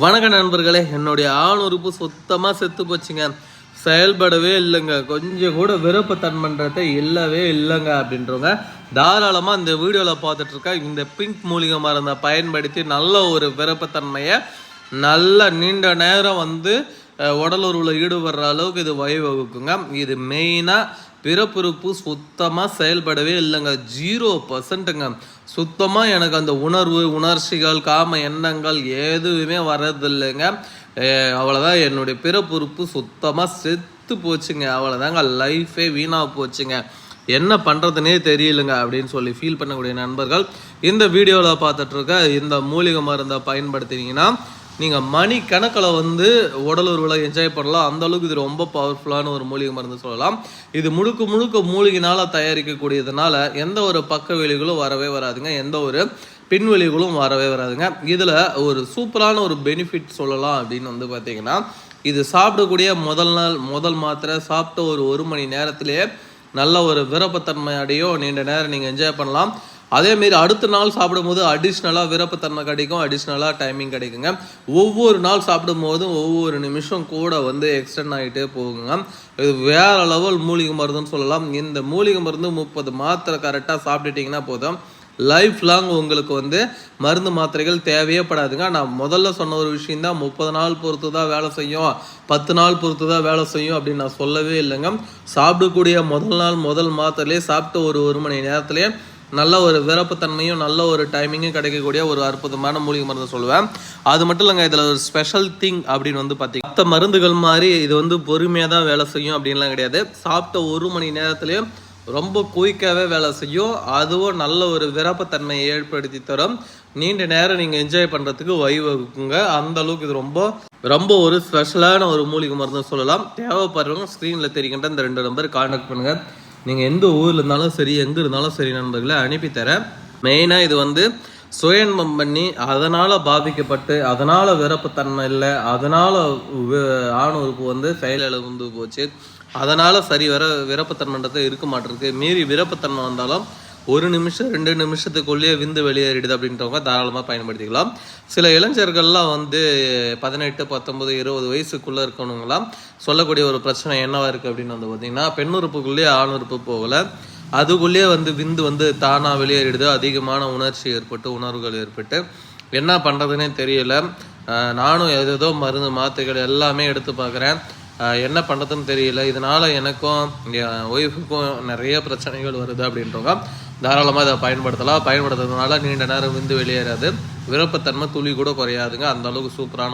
வணக்க நண்பர்களே, என்னுடைய ஆணுறுப்பு சுத்தமாக செத்து போச்சுங்க. செயல்படவே இல்லைங்க. கொஞ்சம் கூட விருப்பத்தன்மைன்றத இல்லவே இல்லைங்க அப்படின்றவங்க தாராளமாக இந்த வீடியோவில் பார்த்துட்ருக்க இந்த பிங்க் மூலிகை மருந்தை பயன்படுத்தி நல்ல ஒரு விருப்பத்தன்மையை நல்ல நீண்ட நேரம் உடலுறவில் ஈடுபடுற அளவுக்கு இது வழிவகுக்குங்க. இது மெயினாக பிறப்புறுப்பு சுத்தமாக செயல்படவே இல்லைங்க. 0%ங்க. சுத்தமாக எனக்கு அந்த உணர்ச்சிகள் காம எண்ணங்கள் எதுவுமே வர்றதில்லைங்க. அவ்வளோதான், என்னுடைய பிறப்புறுப்பு சுத்தமாக செத்து போச்சுங்க. அவ்வளோதாங்க, லைஃபே வீணாக போச்சுங்க. என்ன பண்ணுறதுனே தெரியலங்க அப்படின்னு சொல்லி ஃபீல் பண்ணக்கூடிய நண்பர்கள் இந்த வீடியோவில் பார்த்துட்ருக்க இந்த மூலிகை மருந்தை பயன்படுத்தினீங்கன்னா நீங்கள் மணி கணக்கில் உடலுறவில் என்ஜாய் பண்ணலாம். அந்தளவுக்கு இது ரொம்ப பவர்ஃபுல்லான ஒரு மூலிகை மருந்து சொல்லலாம். இது முழுக்க மூலிகைனால் தயாரிக்கக்கூடியதுனால எந்த ஒரு பக்க விளைவுகளும் வரவே வராதுங்க. எந்த ஒரு பின்வெளிகளும் வரவே வராதுங்க. இதில் ஒரு சூப்பரான ஒரு பெனிஃபிட் சொல்லலாம் அப்படின்னு பார்த்தீங்கன்னா, இது சாப்பிடக்கூடிய முதல் மாத்திரை சாப்பிட்ட ஒரு மணி நேரத்திலேயே நல்ல ஒரு விருப்பத்தன்மை அடையும். நீண்ட நேரம் நீங்கள் என்ஜாய் பண்ணலாம். அதேமாரி அடுத்த நாள் சாப்பிடும்போது அடிஷ்னலாக விருப்பத்தன்மை கிடைக்கும், அடிஷ்னலாக டைமிங் கிடைக்குங்க. ஒவ்வொரு நாள் சாப்பிடும் போதும் ஒவ்வொரு நிமிஷம் கூட எக்ஸ்டெண்ட் ஆகிட்டே போகுங்க. இது வேற லெவல் மூலிகை மருந்துன்னு சொல்லலாம். இந்த மூலிகை மருந்து 30 மாத்திரை கரெக்டாக சாப்பிட்டுட்டிங்கன்னா போதும், லைஃப் லாங் உங்களுக்கு மருந்து மாத்திரைகள் தேவையே படாதுங்க. நான் முதல்ல சொன்ன ஒரு விஷயந்தான், 30 நாள் பொறுத்து தான் வேலை செய்யும், 10 நாள் பொறுத்து தான் வேலை செய்யும் அப்படின்னு நான் சொல்லவே இல்லைங்க. சாப்பிடக்கூடிய முதல் மாத்திரையிலே சாப்பிட்டு ஒரு மணி நேரத்துலேயே நல்ல ஒரு விருப்பத்தன்மையும் நல்ல ஒரு டைமிங்கும் கிடைக்கக்கூடிய ஒரு அற்புதமான மூலிகை மருந்து சொல்லுவேன். அது மட்டும் இல்லைங்க, இதில் ஒரு ஸ்பெஷல் திங் அப்படின்னு பார்த்தீங்கன்னா, மற்ற மருந்துகள் மாதிரி இது பொறுமையாக தான் வேலை செய்யும் அப்படின்லாம் கிடையாது. சாப்பிட்ட 1 மணி நேரத்துலேயே ரொம்ப குயிக்காகவே வேலை செய்யும். அதுவும் நல்ல ஒரு விருப்பத்தன்மையை ஏற்படுத்தி தரும். நீண்ட நேரம் நீங்கள் என்ஜாய் பண்ணுறதுக்கு வழிவகுக்குங்க. அந்த அளவுக்கு இது ரொம்ப ஒரு ஸ்பெஷலான ஒரு மூலிகை மருந்து சொல்லலாம். தேவைப்படுறவங்க ஸ்க்ரீனில் தெரிகின்ற இந்த 2 நம்பர் கான்டாக்ட் பண்ணுங்கள். நீங்கள் எந்த ஊரில் இருந்தாலும் சரி, எங்கே இருந்தாலும் சரி நண்பர்களை அனுப்பித்தரேன். மெயினாக இது சுயன்பம் பண்ணி அதனால் பாதிக்கப்பட்டு அதனால் விருப்பத்தன்மை இல்லை, அதனால் ஆணுறுப்பு செயலிழந்து போச்சு, அதனால் சரி விருப்பத்தன்மைன்றது இருக்க மாட்டிருக்கு, மீறி விருப்பத்தன்மை வந்தாலும் 1 நிமிஷம் 2 நிமிஷத்துக்குள்ளேயே வெளியேறிடுது அப்படின்றவங்க தாராளமாக பயன்படுத்திக்கலாம். சில இளைஞர்கள்லாம் 18, 19, 20 வயசுக்குள்ளே இருக்கணுங்களாம் சொல்லக்கூடிய ஒரு பிரச்சனை என்னவா இருக்குது அப்படின்னு பார்த்தீங்கன்னா, பெண்ணுறுப்புக்குள்ளேயே ஆணுறுப்பு போகலை, அதுக்குள்ளேயே விந்து தானாக வெளியேறிடுது. அதிகமான உணர்ச்சி ஏற்பட்டு உணர்வுகள் ஏற்பட்டு என்ன பண்ணுறதுனே தெரியல. நானும் ஏதோ மருந்து மாத்திரைகள் எல்லாமே எடுத்து பார்க்குறேன், என்ன பண்ணுறதுன்னு தெரியல. இதனால் எனக்கும் என் ஒய்ஃபுக்கும் நிறைய பிரச்சனைகள் வருது அப்படின்றவங்க தாராளமாக இதை பயன்படுத்தலாம். பயன்படுத்துறதுனால நீண்ட நேரம் வெளியேறாது, விருப்பத்தன்மை துளி கூட குறையாதுங்க. அந்த அளவுக்கு சூப்பரான